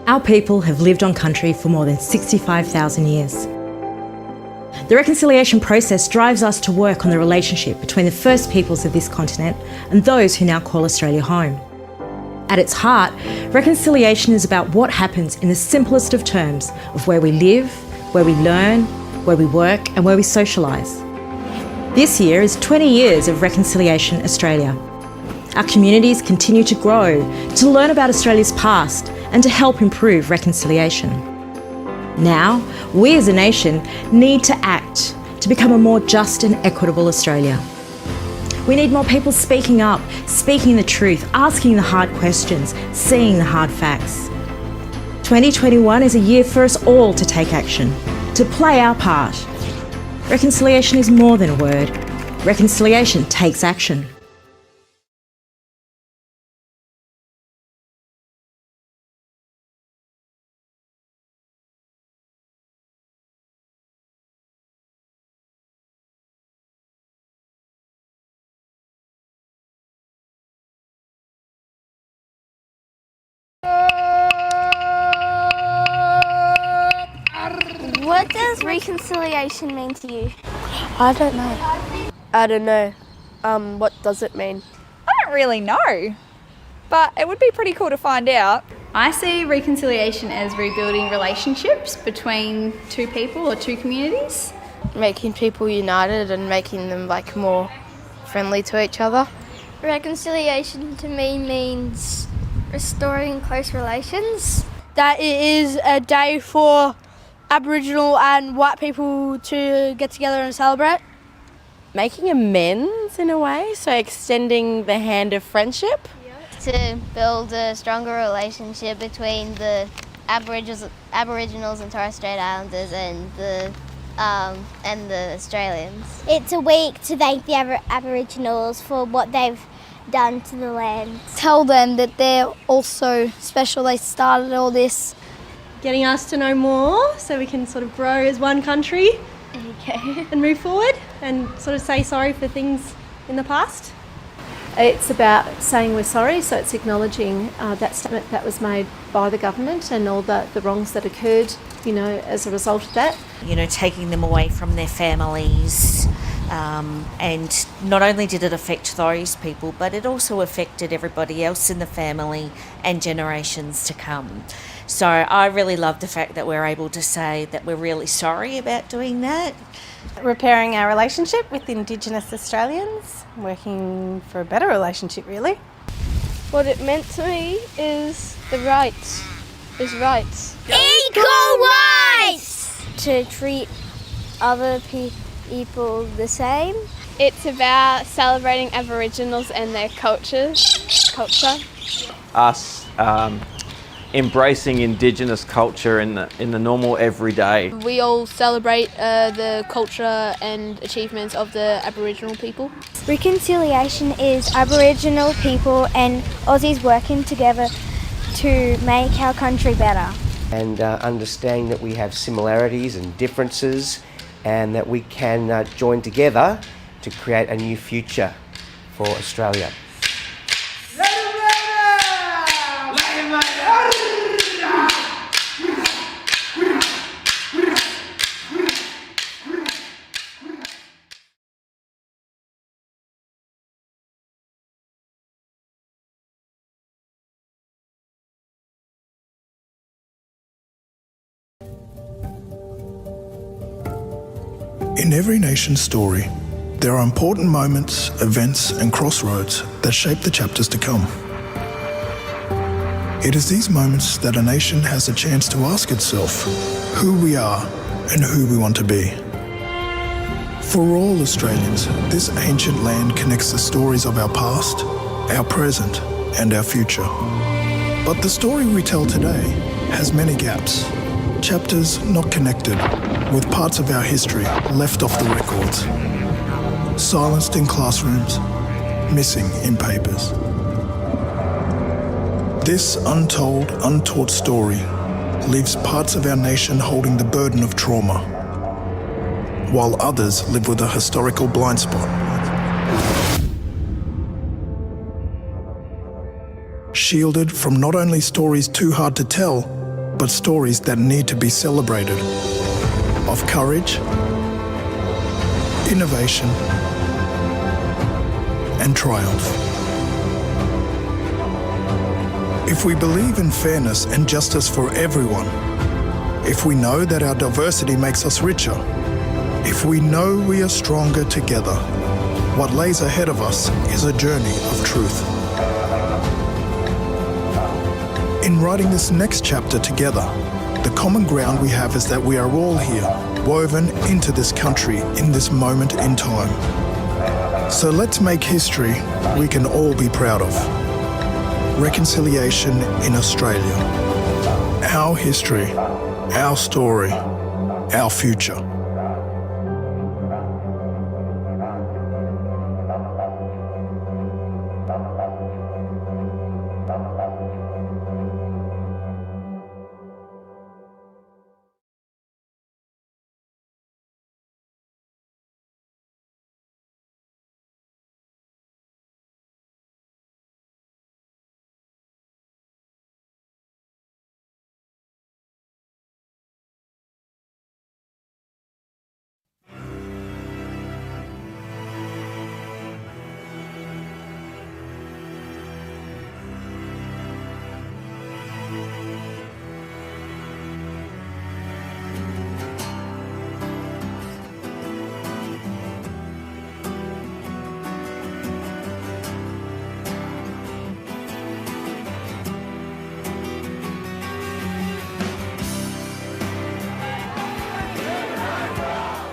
Our people have lived on country for more than 65,000 years. The reconciliation process drives us to work on the relationship between the first peoples of this continent and those who now call Australia home. At its heart, reconciliation is about what happens in the simplest of terms of where we live, where we learn, where we work and where we socialise. This year is 20 years of Reconciliation Australia. Our communities continue to grow, to learn about Australia's past and to help improve reconciliation. Now, we as a nation need to act to become a more just and equitable Australia. We need more people speaking up, speaking the truth, asking the hard questions, seeing the hard facts. 2021 is a year for us all to take action, to play our part. Reconciliation is more than a word. Reconciliation takes action. What does reconciliation mean to you? I don't know. What does it mean? I don't really know, but it would be pretty cool to find out. I see reconciliation as rebuilding relationships between two people or two communities. Making people united and making them more friendly to each other. Reconciliation to me means restoring close relations. That it is a day for Aboriginal and white people to get together and celebrate. Making amends in a way, so extending the hand of friendship. To build a stronger relationship between the Aboriginals and Torres Strait Islanders and the Australians. It's a week to thank the Aboriginals for what they've done to the land. Tell them that they're also special. They started all this. Getting us to know more so we can sort of grow as one country and move forward and sort of say sorry for things in the past. It's about saying we're sorry, so it's acknowledging that statement that was made by the government and all the wrongs that occurred, as a result of that. Taking them away from their families. And not only did it affect those people, but it also affected everybody else in the family and generations to come. So I really love the fact that we're able to say that we're really sorry about doing that. Repairing our relationship with Indigenous Australians, working for a better relationship really. What it meant to me is rights. Equal rights! To treat other people the same. It's about celebrating Aboriginals and their culture. Us embracing Indigenous culture in the normal everyday. We all celebrate the culture and achievements of the Aboriginal people. Reconciliation is Aboriginal people and Aussies working together to make our country better. And understanding that we have similarities and differences and that we can join together to create a new future for Australia. In every nation's story, there are important moments, events and crossroads that shape the chapters to come. It is these moments that a nation has a chance to ask itself who we are and who we want to be. For all Australians, this ancient land connects the stories of our past, our present and our future. But the story we tell today has many gaps, chapters not connected, with parts of our history left off the records, silenced in classrooms, missing in papers. This untold, untaught story leaves parts of our nation holding the burden of trauma, while others live with a historical blind spot. Shielded from not only stories too hard to tell, but stories that need to be celebrated, of courage, innovation, and triumph. If we believe in fairness and justice for everyone, if we know that our diversity makes us richer, if we know we are stronger together, what lays ahead of us is a journey of truth. In writing this next chapter together, the common ground we have is that we are all here, woven into this country in this moment in time. So let's make history we can all be proud of. Reconciliation in Australia. Our history, our story, our future.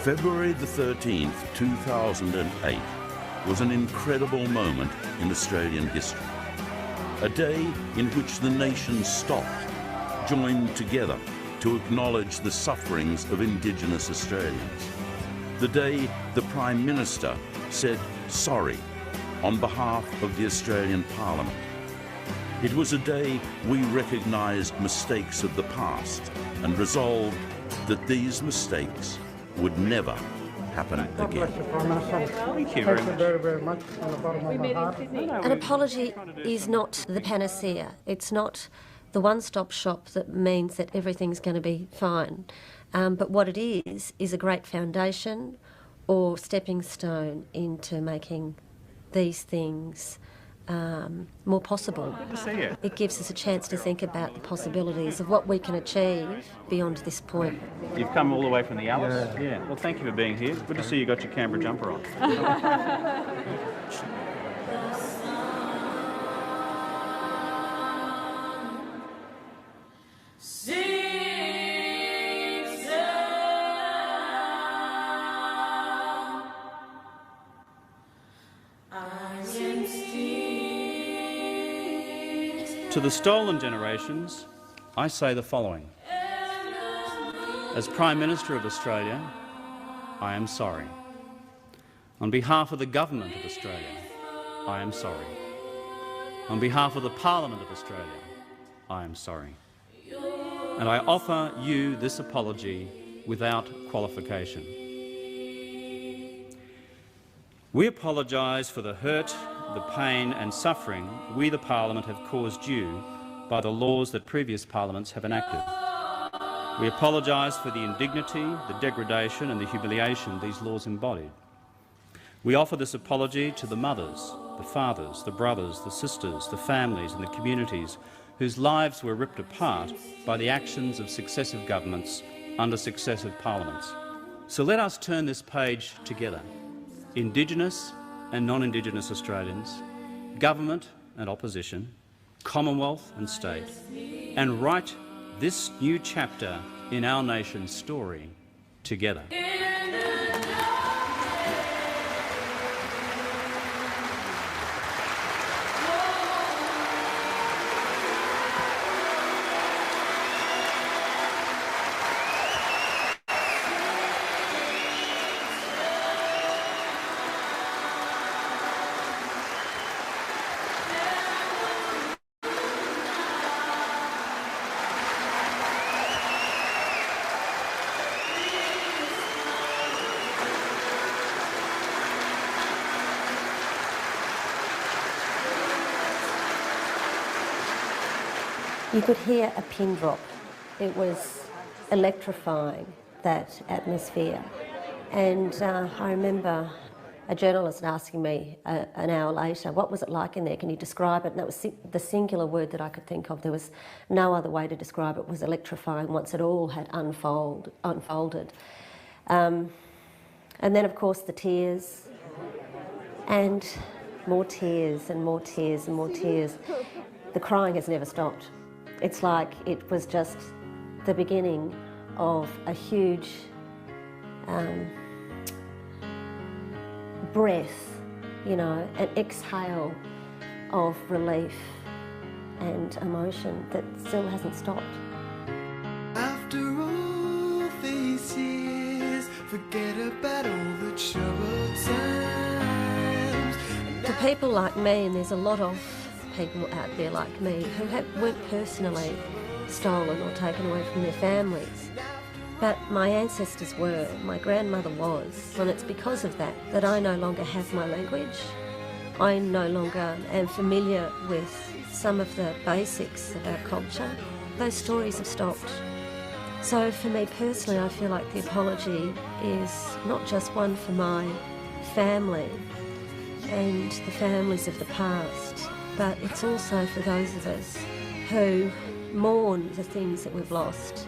February the 13th, 2008 was an incredible moment in Australian history. A day in which the nation stopped, joined together to acknowledge the sufferings of Indigenous Australians. The day the Prime Minister said sorry on behalf of the Australian Parliament. It was a day we recognised mistakes of the past and resolved that these mistakes would never happen again. Thank you very much. An apology is not the panacea. It's not the one-stop shop that means that everything's going to be fine. But what it is a great foundation or stepping stone into making these things more possible. Good to see you. It gives us a chance to think about the possibilities of what we can achieve beyond this point. You've come all the way from the Alice? Yeah. Well, thank you for being here. Good to see you got your Canberra jumper on. To the stolen generations, I say the following. As Prime Minister of Australia, I am sorry. On behalf of the Government of Australia, I am sorry. On behalf of the Parliament of Australia, I am sorry. And I offer you this apology without qualification. We apologise for the hurt, the pain and suffering we, the Parliament, have caused you by the laws that previous parliaments have enacted. We apologise for the indignity, the degradation and the humiliation these laws embodied. We offer this apology to the mothers, the fathers, the brothers, the sisters, the families and the communities whose lives were ripped apart by the actions of successive governments under successive parliaments. So let us turn this page together. Indigenous and non-Indigenous Australians, government and opposition, Commonwealth and state, and write this new chapter in our nation's story together. You could hear a pin drop It was electrifying, that atmosphere. And I remember a journalist asking me an hour later, what was it like in there? Can you describe it? And that was the singular word that I could think of. There was no other way to describe it. It was electrifying once it all had unfolded. And then, of course, the tears, and more tears and more tears and more tears. The crying has never stopped. It's like it was just the beginning of a huge breath, you know, an exhale of relief and emotion that still hasn't stopped. After all these years, forget about all the troubled times. To people like me, and there's a lot of people out there like me who weren't personally stolen or taken away from their families, but my ancestors were, my grandmother was, and it's because of that that I no longer have my language. I no longer am familiar with some of the basics of our culture. Those stories have stopped. So for me personally, I feel like the apology is not just one for my family and the families of the past, but it's also for those of us who mourn the things that we've lost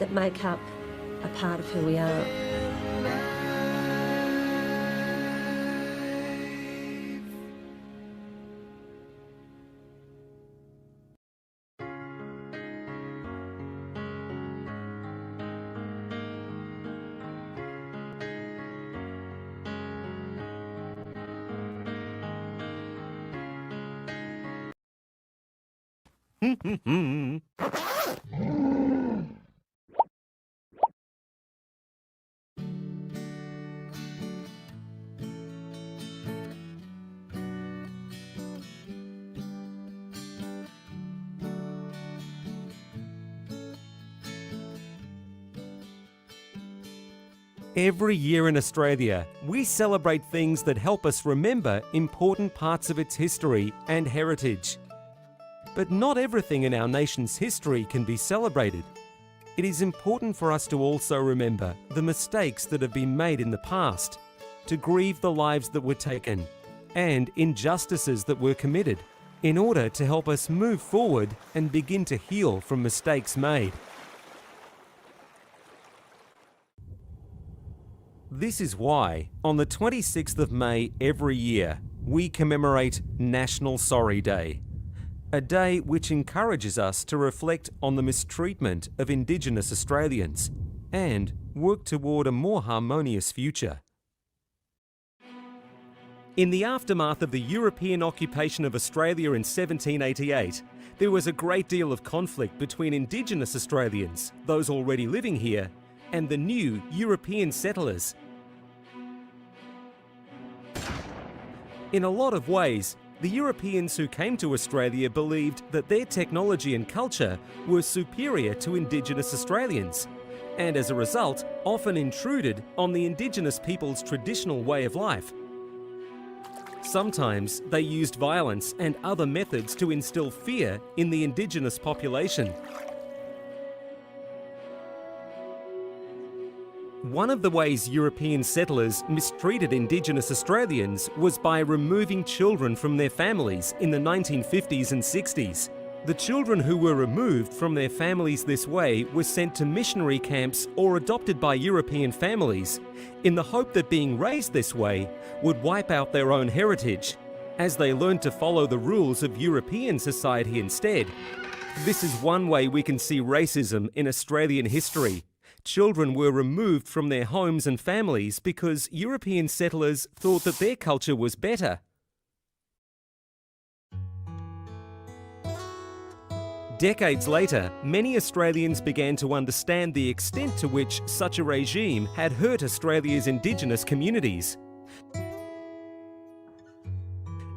that make up a part of who we are. Every year in Australia, we celebrate things that help us remember important parts of its history and heritage. But not everything in our nation's history can be celebrated. It is important for us to also remember the mistakes that have been made in the past, to grieve the lives that were taken, and injustices that were committed, in order to help us move forward and begin to heal from mistakes made. This is why, on the 26th of May every year, we commemorate National Sorry Day, a day which encourages us to reflect on the mistreatment of Indigenous Australians and work toward a more harmonious future. In the aftermath of the European occupation of Australia in 1788, there was a great deal of conflict between Indigenous Australians, those already living here, and the new European settlers. In a lot of ways, the Europeans who came to Australia believed that their technology and culture were superior to Indigenous Australians, and as a result, often intruded on the Indigenous people's traditional way of life. Sometimes they used violence and other methods to instill fear in the Indigenous population. One of the ways European settlers mistreated Indigenous Australians was by removing children from their families in the 1950s and 60s. The children who were removed from their families this way were sent to missionary camps or adopted by European families, in the hope that being raised this way would wipe out their own heritage, as they learned to follow the rules of European society instead. This is one way we can see racism in Australian history. Children were removed from their homes and families because European settlers thought that their culture was better. Decades later, many Australians began to understand the extent to which such a regime had hurt Australia's Indigenous communities.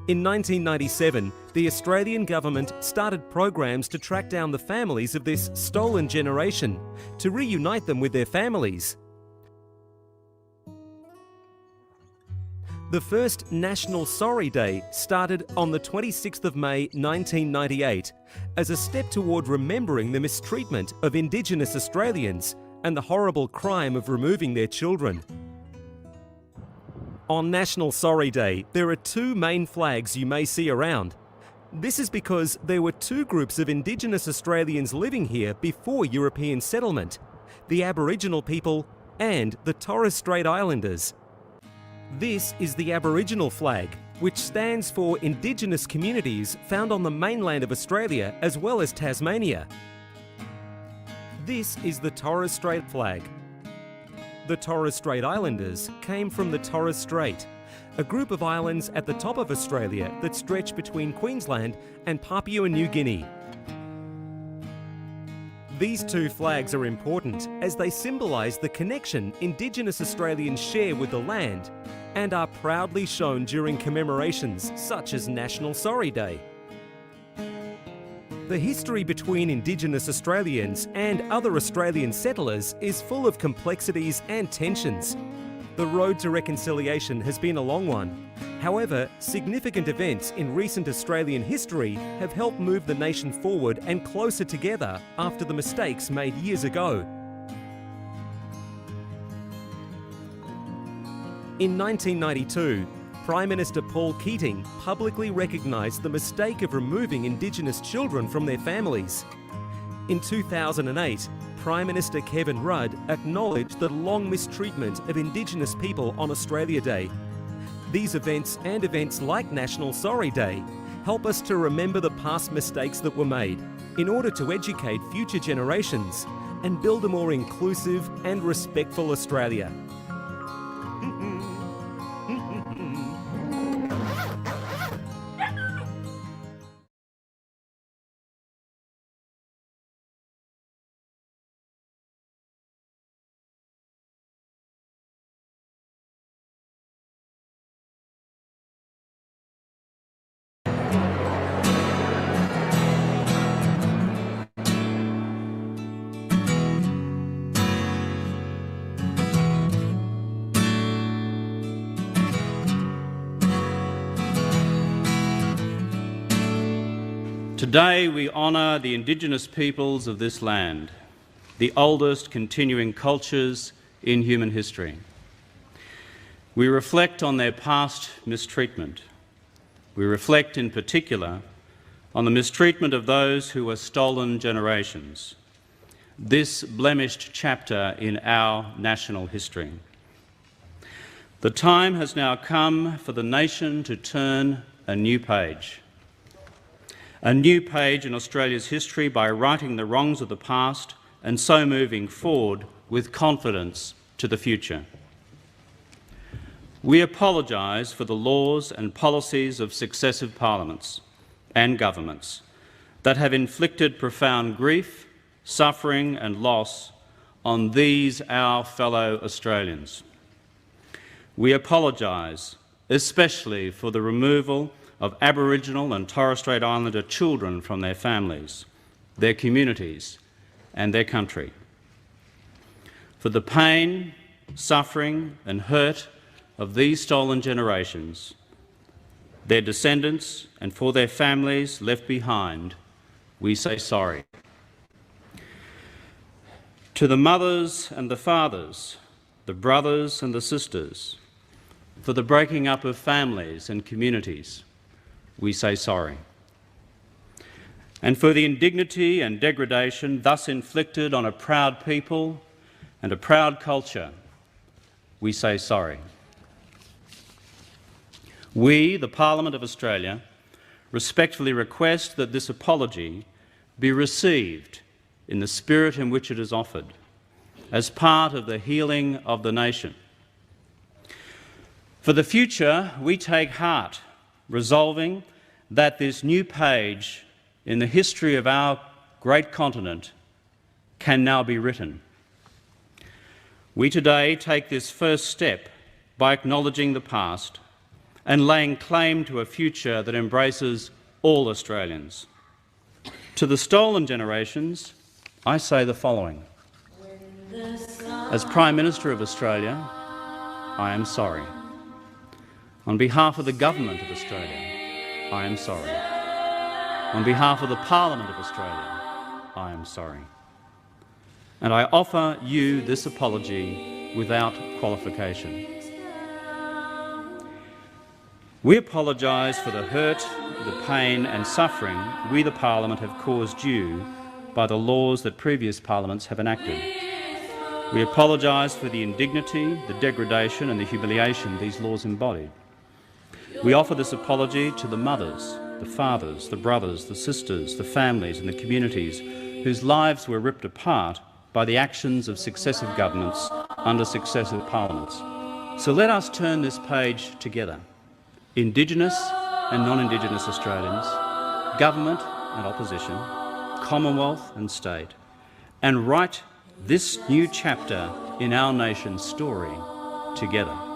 In 1997, the Australian government started programs to track down the families of this stolen generation, to reunite them with their families. The first National Sorry Day started on the 26th of May 1998 as a step toward remembering the mistreatment of Indigenous Australians and the horrible crime of removing their children. On National Sorry Day, there are two main flags you may see around. This is because there were two groups of Indigenous Australians living here before European settlement: the Aboriginal people and the Torres Strait Islanders. This is the Aboriginal flag, which stands for Indigenous communities found on the mainland of Australia as well as Tasmania. This is the Torres Strait flag. The Torres Strait Islanders came from the Torres Strait, a group of islands at the top of Australia that stretch between Queensland and Papua New Guinea. These two flags are important as they symbolise the connection Indigenous Australians share with the land and are proudly shown during commemorations such as National Sorry Day. The history between Indigenous Australians and other Australian settlers is full of complexities and tensions. The road to reconciliation has been a long one. However, significant events in recent Australian history have helped move the nation forward and closer together after the mistakes made years ago. In 1992, Prime Minister Paul Keating publicly recognised the mistake of removing Indigenous children from their families. In 2008, Prime Minister Kevin Rudd acknowledged the long mistreatment of Indigenous people on Australia Day. These events and events like National Sorry Day help us to remember the past mistakes that were made in order to educate future generations and build a more inclusive and respectful Australia. Today we honour the Indigenous peoples of this land, the oldest continuing cultures in human history. We reflect on their past mistreatment. We reflect in particular on the mistreatment of those who were stolen generations, this blemished chapter in our national history. The time has now come for the nation to turn a new page. A new page in Australia's history by righting the wrongs of the past and so moving forward with confidence to the future. We apologise for the laws and policies of successive parliaments and governments that have inflicted profound grief, suffering and loss on these our fellow Australians. We apologise especially for the removal of Aboriginal and Torres Strait Islander children from their families, their communities and their country. For the pain, suffering and hurt of these stolen generations, their descendants and for their families left behind, we say sorry. To the mothers and the fathers, the brothers and the sisters, for the breaking up of families and communities, we say sorry. And for the indignity and degradation thus inflicted on a proud people and a proud culture, we say sorry. We, the Parliament of Australia, respectfully request that this apology be received in the spirit in which it is offered, as part of the healing of the nation. For the future, we take heart, resolving that this new page in the history of our great continent can now be written. We today take this first step by acknowledging the past and laying claim to a future that embraces all Australians. To the stolen generations, I say the following. As Prime Minister of Australia, I am sorry. On behalf of the Government of Australia, I am sorry. On behalf of the Parliament of Australia, I am sorry. And I offer you this apology without qualification. We apologise for the hurt, the pain and suffering we, the Parliament, have caused you by the laws that previous parliaments have enacted. We apologise for the indignity, the degradation and the humiliation these laws embodied. We offer this apology to the mothers, the fathers, the brothers, the sisters, the families and the communities whose lives were ripped apart by the actions of successive governments under successive parliaments. So let us turn this page together. Indigenous and non-Indigenous Australians, government and opposition, Commonwealth and state, and write this new chapter in our nation's story together.